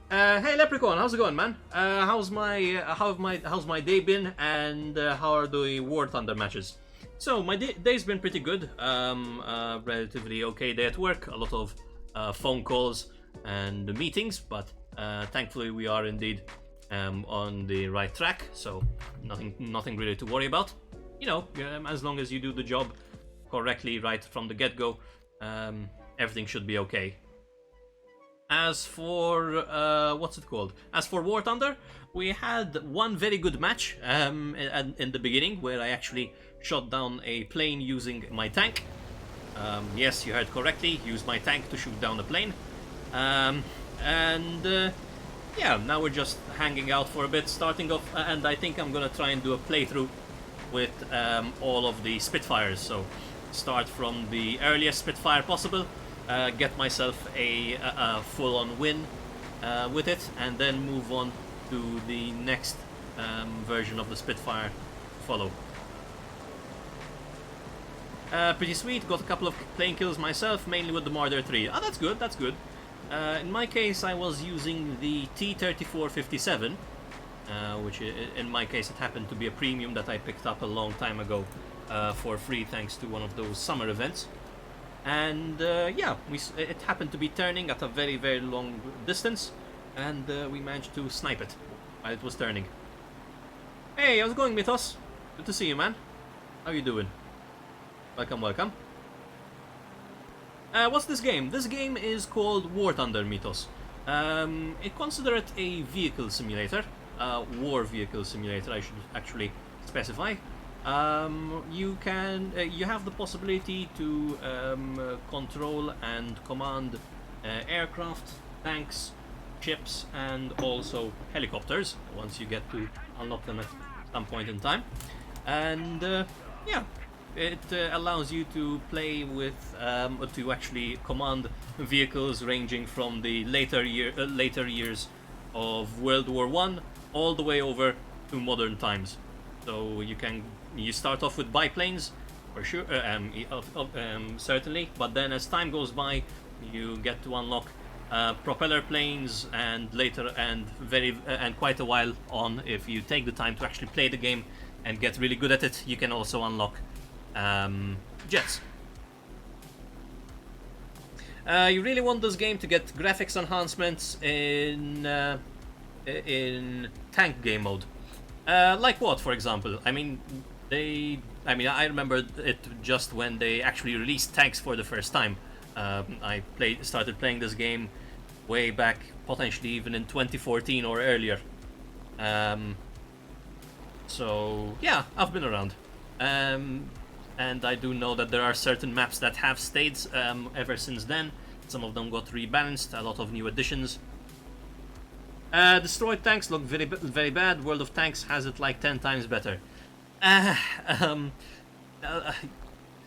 Hey Leprechaun, how's it going, man? How's my day been, and how are the War Thunder matches? So my day's been pretty good. Relatively okay day at work. A lot of phone calls and meetings, but thankfully we are indeed on the right track. So nothing really to worry about. You know, as long as you do the job correctly right from the get-go, everything should be okay. As for what's it called? As for War Thunder, we had one very good match in the beginning where I actually shot down a plane using my tank. Yes, you heard correctly. Use my tank to shoot down a plane. And yeah, now we're just hanging out for a bit, starting off, and I think I'm gonna try and do a playthrough with all of the Spitfires. So start from the earliest Spitfire possible. Get myself a full-on win with it, and then move on to the next version of the Spitfire to follow. Pretty sweet, got a couple of plane kills myself, mainly with the Marder 3. Oh, that's good, that's good. In my case, I was using the T-3457, which in my case it happened to be a premium that I picked up a long time ago for free thanks to one of those summer events. And yeah, it happened to be turning at a very, very long distance, and we managed to snipe it while it was turning. Hey, how's it going, Mythos? Good to see you, man. How you doing? Welcome, welcome. What's this game? This game is called War Thunder, Mythos. It consider it a vehicle simulator, war vehicle simulator, I should actually specify. You have the possibility to control and command aircraft, tanks, ships, and also helicopters once you get to unlock them at some point in time. And yeah, it allows you to play with to actually command vehicles ranging from the later years of World War I all the way over to modern times. So you start off with biplanes, for sure, certainly. But then, as time goes by, you get to unlock propeller planes, and later, and quite a while on, if you take the time to actually play the game and get really good at it, you can also unlock jets. You really want this game to get graphics enhancements in tank game mode. Like what, for example? I remember it just when they actually released tanks for the first time. I started playing this game way back, potentially even in 2014 or earlier. So yeah, I've been around. And I do know that there are certain maps that have stayed ever since then. Some of them got rebalanced, a lot of new additions. Destroyed tanks look very, very bad. World of Tanks has it like 10 times better.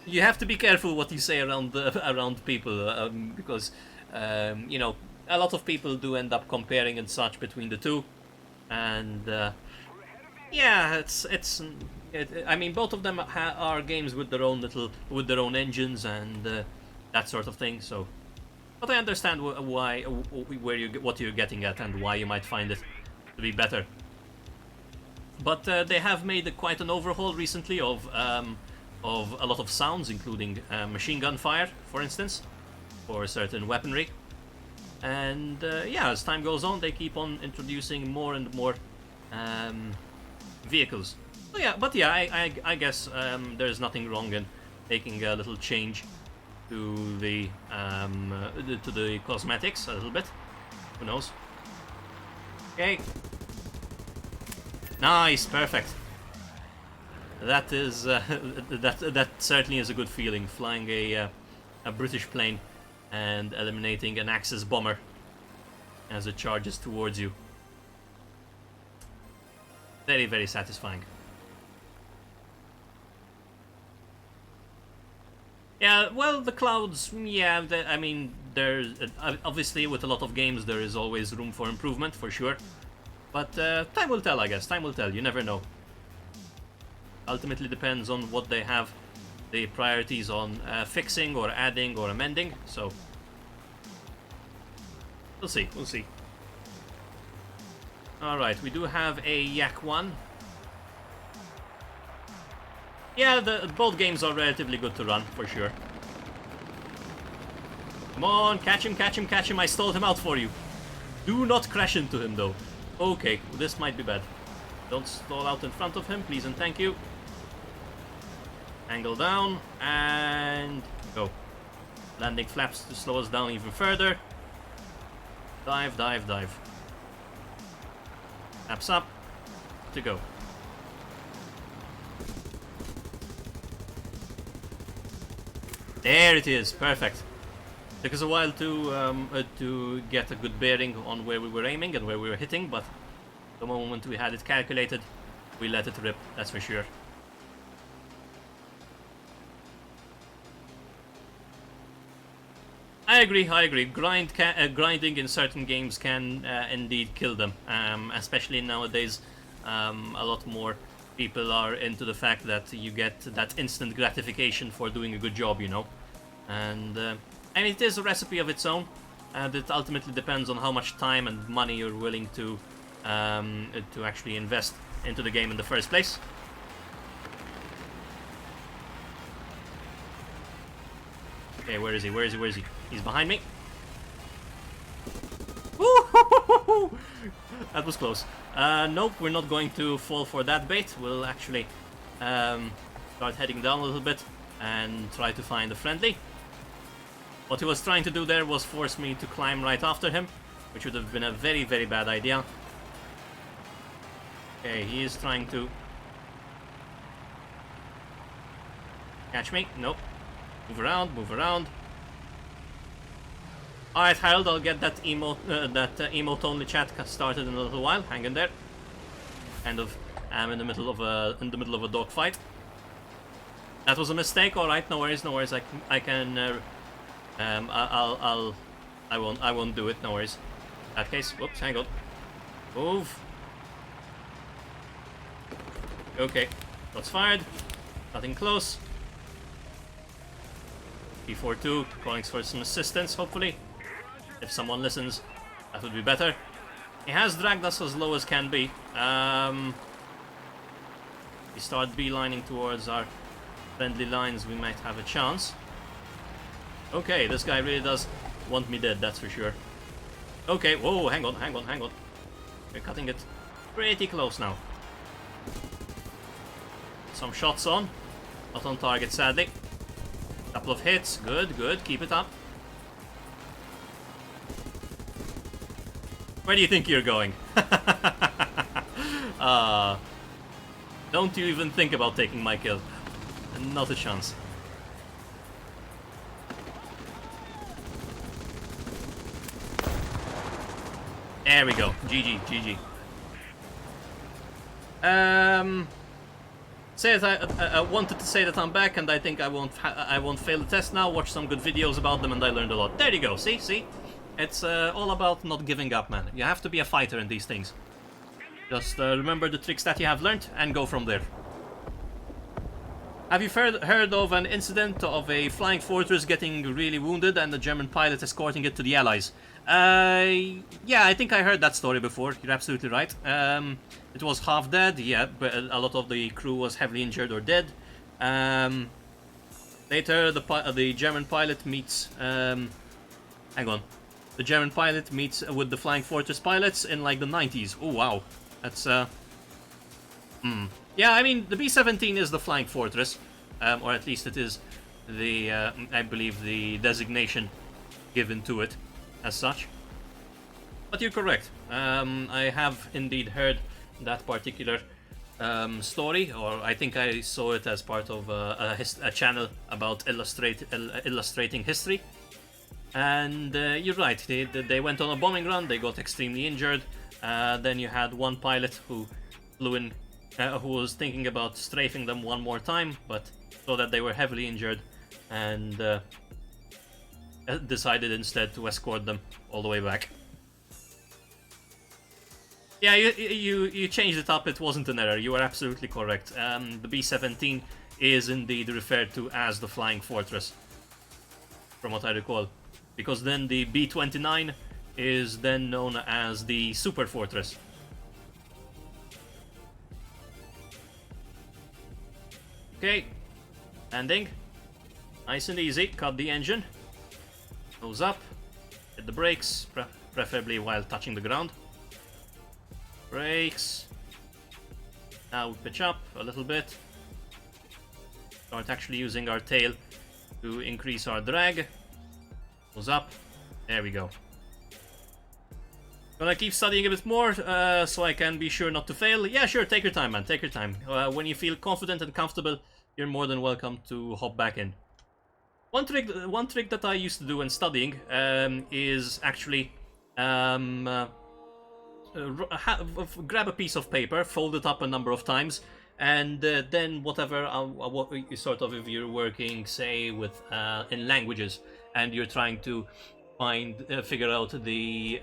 You have to be careful what you say around people, because you know, a lot of people do end up comparing and such between the two, and yeah, I mean, both of them are games with their own engines and that sort of thing. So, but I understand what you're getting at and why you might find it to be better. But they have made quite an overhaul recently of a lot of sounds, including machine gun fire, for instance, for certain weaponry. And yeah, as time goes on, they keep on introducing more and more vehicles. So yeah, but yeah, I guess there's nothing wrong in making a little change to the cosmetics a little bit. Who knows? Okay. Nice, perfect. That is that certainly is a good feeling, flying a British plane and eliminating an Axis bomber as it charges towards you. Very, very satisfying. Yeah, well, the clouds, yeah, I mean, there's obviously with a lot of games there is always room for improvement, for sure. But time will tell, I guess. Time will tell. You never know. Ultimately depends on what they have the priorities on fixing or adding or amending. So we'll see. We'll see. Alright, we do have a Yak 1. Yeah, both games are relatively good to run, for sure. Come on, catch him, catch him, catch him. I stalled him out for you. Do not crash into him, though. Okay, this might be bad. Don't stall out in front of him, please and thank you. Angle down, and go. Landing flaps to slow us down even further. Dive, dive, dive. Flaps up, to go. There it is, perfect. Took us a while to get a good bearing on where we were aiming and where we were hitting, but the moment we had it calculated, we let it rip, that's for sure. I agree. Grinding in certain games can indeed kill them, especially nowadays. A lot more people are into the fact that you get that instant gratification for doing a good job, you know. And it is a recipe of its own, and it ultimately depends on how much time and money you're willing to actually invest into the game in the first place. Okay, where is he? Where is he? Where is he? He's behind me. Woo-hoo-hoo-hoo-hoo! That was close. Nope, we're not going to fall for that bait. We'll actually start heading down a little bit and try to find a friendly. What he was trying to do there was force me to climb right after him, which would have been a very, very bad idea. Okay, he is trying to catch me. Nope. Move around, move around. Alright, Harold, I'll get that emote only chat started in a little while. Hang in there. Kind of am in the middle of a dogfight. That was a mistake. Alright, no worries, no worries. I won't do it, no worries. In that case, whoops, hang on. Move. Okay, shots fired. Nothing close. P42, calling for some assistance, hopefully. If someone listens, that would be better. He has dragged us as low as can be. We start beelining towards our friendly lines, we might have a chance. Okay, this guy really does want me dead, that's for sure. Okay, whoa, hang on, hang on, hang on. We're cutting it pretty close now. Some shots on. Not on target, sadly. Couple of hits, good, good, keep it up. Where do you think you're going? Don't you even think about taking my kill. Not a chance. There we go. GG, GG. I wanted to say that I'm back, and I think I won't fail the test now. Watch some good videos about them, and I learned a lot. There you go. See. It's all about not giving up, man. You have to be a fighter in these things. Just remember the tricks that you have learned and go from there. Have you heard of an incident of a flying fortress getting really wounded and the German pilot escorting it to the Allies? Yeah, I think I heard that story before. You're absolutely right. It was half dead, yeah, but a lot of the crew was heavily injured or dead. Later, the German pilot meets... hang on. The German pilot meets with the Flying Fortress pilots in like the 90s. Oh wow, that's yeah, I mean the B-17 is the Flying Fortress, or at least it is the I believe the designation given to it as such. But you're correct. I have indeed heard that particular story, or I think I saw it as part of a channel about illustrating history. And you're right, they went on a bombing run, they got extremely injured. Then you had one pilot who flew in, who was thinking about strafing them one more time, but saw that they were heavily injured and decided instead to escort them all the way back. Yeah, you changed it up, it wasn't an error, you are absolutely correct. The B-17 is indeed referred to as the Flying Fortress, from what I recall. Because then the B-29 is then known as the Super Fortress. Okay, landing. Nice and easy. Cut the engine. Nose up. Hit the brakes, preferably while touching the ground. Brakes. Now pitch up a little bit. Start actually using our tail to increase our drag. Nose up. There we go. Gonna keep studying a bit more so I can be sure not to fail. Yeah, sure, take your time, man, take your time. When you feel confident and comfortable, you're more than welcome to hop back in. One trick that I used to do when studying is actually grab a piece of paper, fold it up a number of times, and then whatever, sort of, if you're working, say, with in languages, and you're trying to figure out the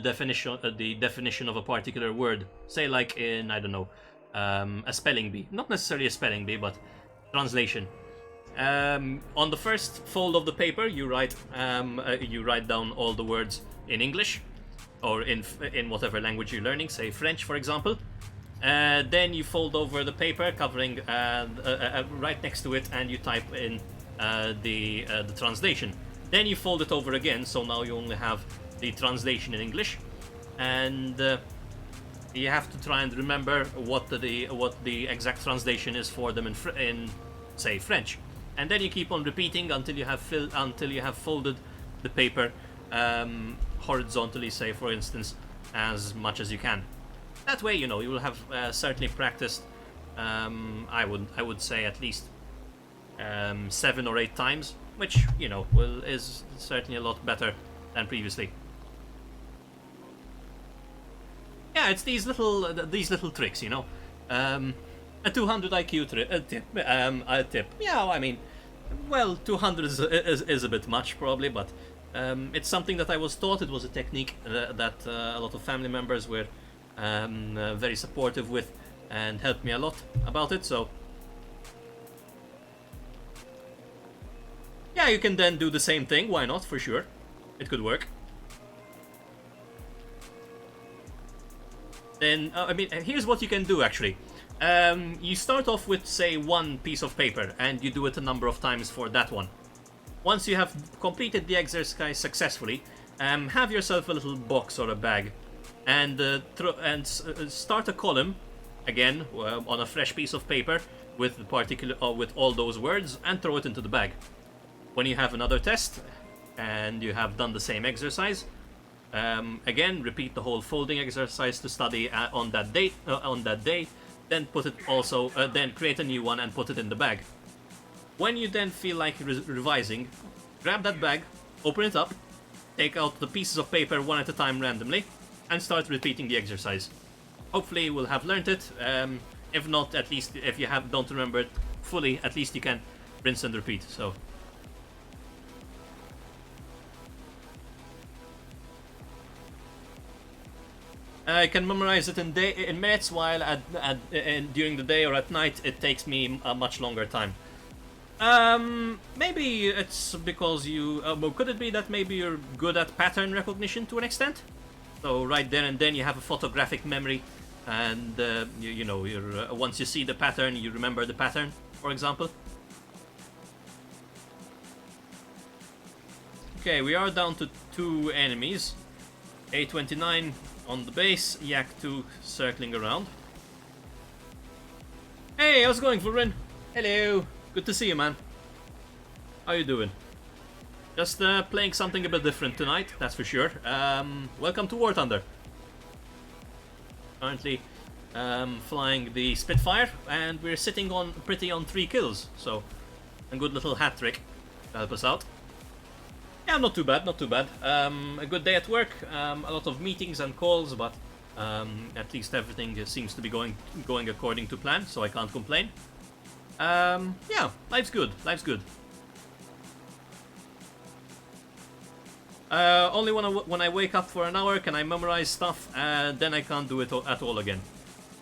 definition of a particular word, say like in, I don't know, a spelling bee, not necessarily a spelling bee, but translation. On the first fold of the paper, you write down all the words in English, or in whatever language you're learning, say French, for example. Then you fold over the paper, covering right next to it, and you type in the translation. Then you fold it over again, so now you only have the translation in English, and you have to try and remember what the exact translation is for them in say French. And then you keep on repeating until you have folded the paper horizontally, say, for instance, as much as you can. That way, you will have certainly practiced. I would say at least 7 or 8 times, which is certainly a lot better than previously. Yeah, it's these little tricks, a 200 IQ tip. Yeah, I mean, well, 200 is a bit much probably, but it's something that I was taught. It was a technique that a lot of family members were very supportive with and helped me a lot about it. So yeah, you can then do the same thing. Why not? For sure, it could work. Then I mean, here's what you can do actually. You start off with, say, one piece of paper, and you do it a number of times for that one. Once you have completed the exercise successfully, have yourself a little box or a bag, and start a column again on a fresh piece of paper with with all those words, and throw it into the bag. When you have another test and you have done the same exercise, again repeat the whole folding exercise to study on that day. Then then create a new one and put it in the bag. When you then feel like revising, grab that bag, open it up, take out the pieces of paper one at a time randomly, and start repeating the exercise. Hopefully you will have learned it. If not, at least if you don't remember it fully, at least you can rinse and repeat. So I can memorize it in minutes, while during the day or at night it takes me a much longer time. Maybe it's because could it be that maybe you're good at pattern recognition to an extent? So right there and then you have a photographic memory, and once you see the pattern, you remember the pattern, for example. Okay, we are down to 2 enemies. A29 on the base, Yak 2 circling around. Hey, how's it going, Fulrin? Hello, good to see you, man. How you doing? Just playing something a bit different tonight, that's for sure. Welcome to War Thunder. Currently flying the Spitfire, and we're sitting on 3 kills, so a good little hat trick to help us out. Yeah, not too bad, not too bad. A good day at work, a lot of meetings and calls, but at least everything seems to be going according to plan, so I can't complain. Yeah, life's good, life's good. Only when I wake up for an hour can I memorize stuff, then I can't do it at all again.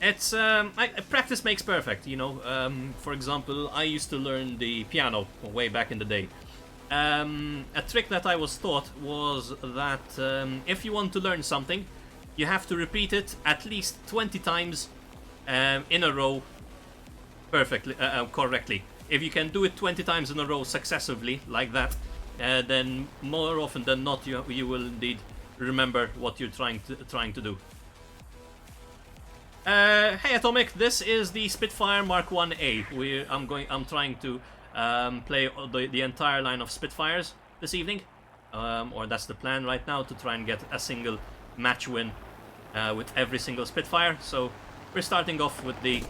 It's practice makes perfect, For example, I used to learn the piano way back in the day. A trick that I was taught was that if you want to learn something, you have to repeat it at least 20 times in a row perfectly, correctly. If you can do it 20 times in a row successively, like that, then more often than not, you will indeed remember what you're trying to do. Hey Atomic, this is the Spitfire Mk Ia. I'm trying to play the entire line of Spitfires this evening, or that's the plan right now, to try and get a single match win with every single Spitfire. So we're starting off with the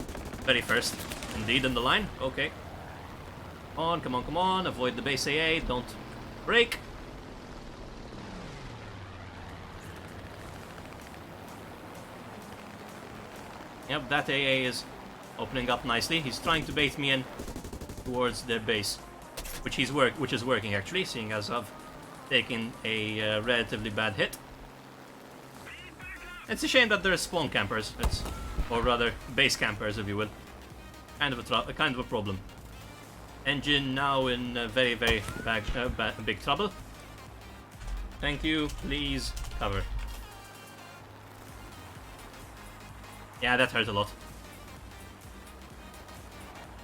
very first, indeed, in the line. Okay, come on, come on! Avoid the base AA. Don't break. Yep, that AA is opening up nicely. He's trying to bait me in towards their base, which is working actually, seeing as I've taken a relatively bad hit. It's a shame that there are spawn campers, or rather base campers, if you will. Kind of a problem. Engine now in very big trouble. Thank you, please cover. Yeah, that hurt a lot.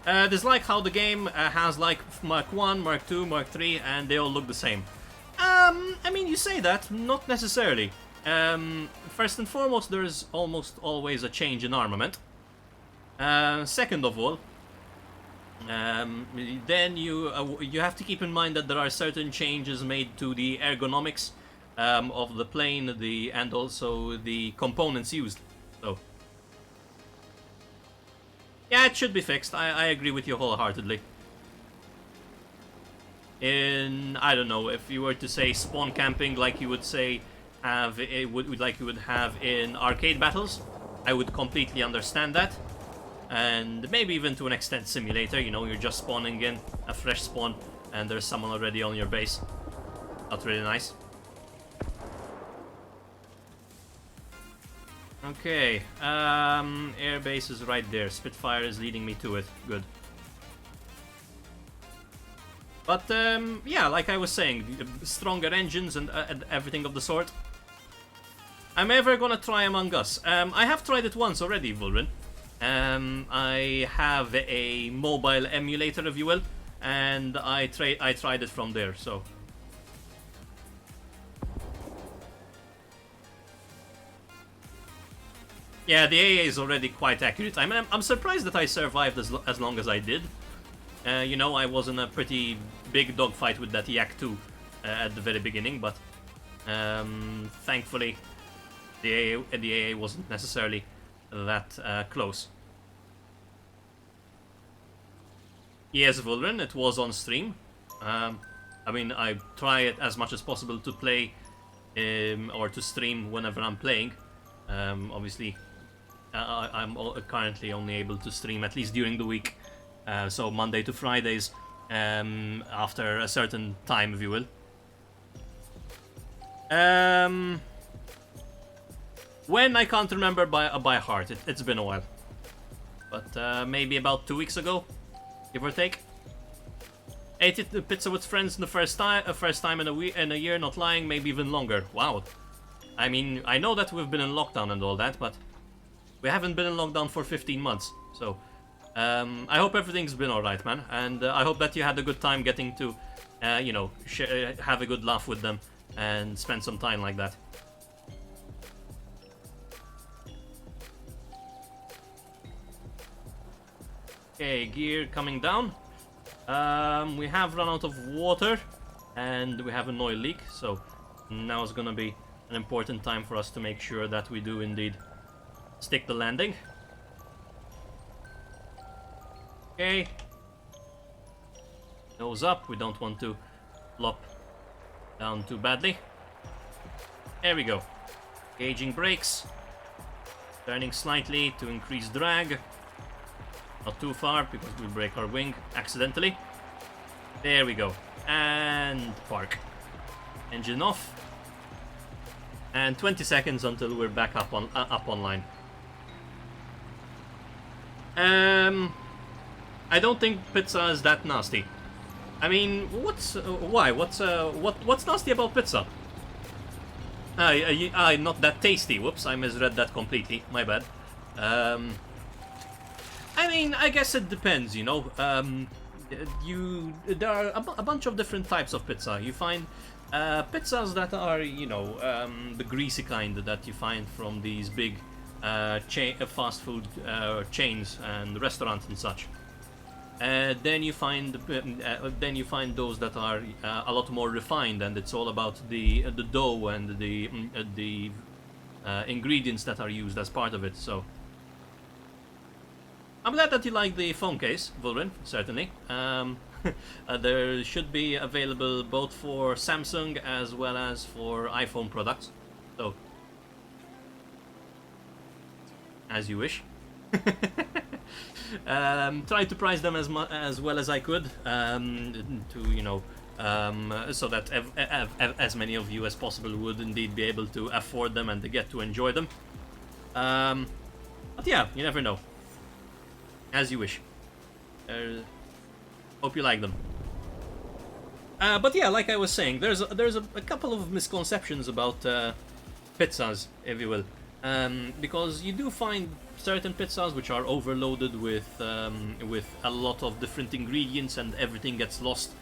There's like how the game has like Mark 1, Mark 2, Mark 3, and they all look the same. I mean, you say that, not necessarily. First and foremost, there's almost always a change in armament. Second of all, then you have to keep in mind that there are certain changes made to the ergonomics of the plane, and also the components used. So yeah, it should be fixed. I agree with you wholeheartedly. I don't know, if you were to say spawn camping, like you would say like you would have in arcade battles, I would completely understand that. And maybe even to an extent simulator, you know, you're just spawning in a fresh spawn and there's someone already on your base. Not really nice. Okay, air base is right there. Spitfire is leading me to it. Good. But yeah, like I was saying, stronger engines and everything of the sort. I'm ever gonna try Among Us. I have tried it once already, Vulrin. I have a mobile emulator, if you will, and I tried it from there. So. Yeah, the AA is already quite accurate. I mean, I'm surprised that I survived as long as I did. You know, I was in a pretty big dogfight with that Yak 2 at the very beginning, but thankfully the AA wasn't necessarily that close. Yes, Vulrin, it was on stream. I mean, I try it as much as possible to play or to stream whenever I'm playing. Obviously, I'm currently only able to stream at least during the week, so Monday to Fridays, after a certain time, if you will. When, I can't remember by heart. It's been a while, but maybe about 2 weeks ago, give or take. Ate it pizza with friends the first time in a year, not lying, maybe even longer. Wow. I mean, I know that we've been in lockdown and all that, but we haven't been in lockdown for 15 months. So, I hope everything's been alright, man. And I hope that you had a good time getting to, you know, have a good laugh with them and spend some time like that. Okay, gear coming down. We have run out of water and we have an oil leak, so now is gonna be an important time for us to make sure that we do indeed stick the landing. Okay. Nose up, we don't want to flop down too badly. There we go. Gauging brakes. Turning slightly to increase drag. Not too far because we break our wing accidentally. There we go. And park. Engine off. And 20 seconds until we're back up online. I don't think pizza is that nasty. I mean, why? What's nasty about pizza? Not that tasty. Whoops, I misread that completely. My bad. I mean, I guess it depends, you know. There are a bunch of different types of pizza. You find pizzas that are, you know, the greasy kind that you find from these big fast food chains and restaurants and such. Then you find those that are a lot more refined, and it's all about the dough and the ingredients that are used as part of it. So I'm glad that you like the phone case, Vulrin. Certainly, there should be available both for Samsung as well as for iPhone products. So as you wish. Tried to price them as well as I could, to, you know, so that as many of you as possible would indeed be able to afford them and to get to enjoy them. But yeah, you never know. As you wish. Hope you like them. But yeah, like I was saying, there's a couple of misconceptions about pizzas, if you will, because you do find certain pizzas which are overloaded with a lot of different ingredients, and everything gets lost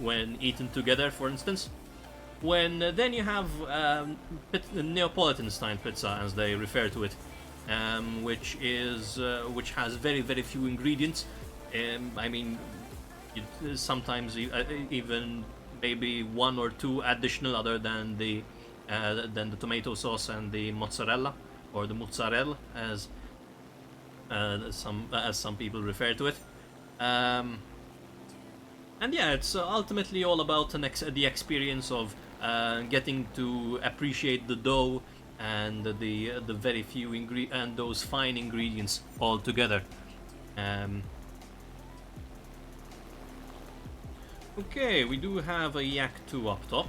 when eaten together. For instance, then you have Neapolitan style pizza, as they refer to it, which has very few ingredients. I mean, sometimes even maybe one or two additional, other than the tomato sauce and the mozzarella, or the mozzarella, as some people refer to it. And yeah, it's ultimately all about the experience of getting to appreciate the dough and the very few and those fine ingredients all together. Okay, we do have a Yak 2 up top.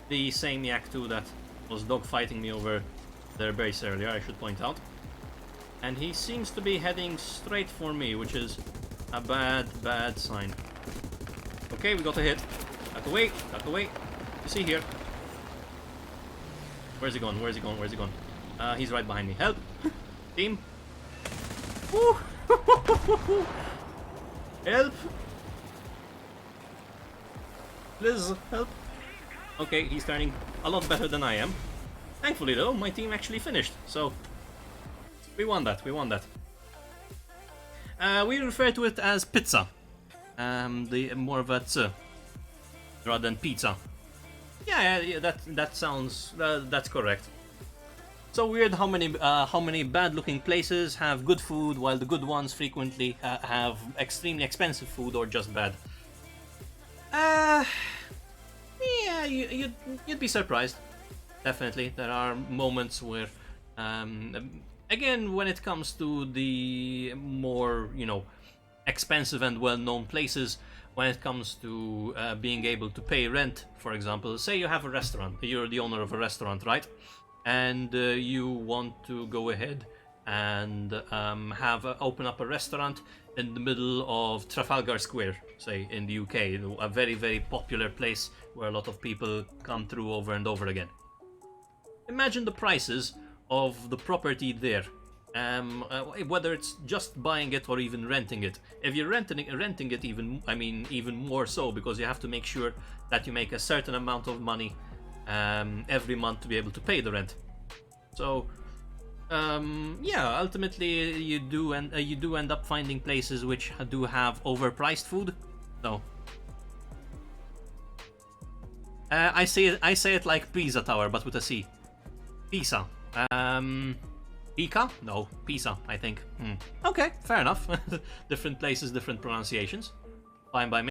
The same Yak 2 that was dogfighting me over their base earlier, I should point out. And he seems to be heading straight for me, which is a bad sign. Okay, we got a hit. Duck away, duck away. You see here. Where's he gone? Where's he gone? Where's he gone? He's right behind me. Help! Team! Woo! Help! Please, help! Okay, he's turning a lot better than I am. Thankfully though, my team actually finished, so we won that, we refer to it as pizza. The more of a tz rather than pizza. Yeah, that sounds, that's correct. So weird how many bad-looking places have good food, while the good ones frequently have extremely expensive food or just bad. Yeah, you'd be surprised. Definitely, there are moments where, again, when it comes to the more, you know, expensive and well-known places, when it comes to being able to pay rent, for example, say you have a restaurant, you're the owner of a restaurant, right? And you want to go ahead and open up a restaurant in the middle of Trafalgar Square, say in the UK, a very popular place where a lot of people come through over and over again. Imagine the prices of the property there, whether it's just buying it or even renting it. If you're renting it, even more so, because you have to make sure that you make a certain amount of money every month to be able to pay the rent. So yeah, ultimately you do end up finding places which do have overpriced food. So I say it like Pisa Tower, but with a C. Pisa. Pika? No, Pisa, I think. Okay, fair enough. Different places, different pronunciations. Fine by me.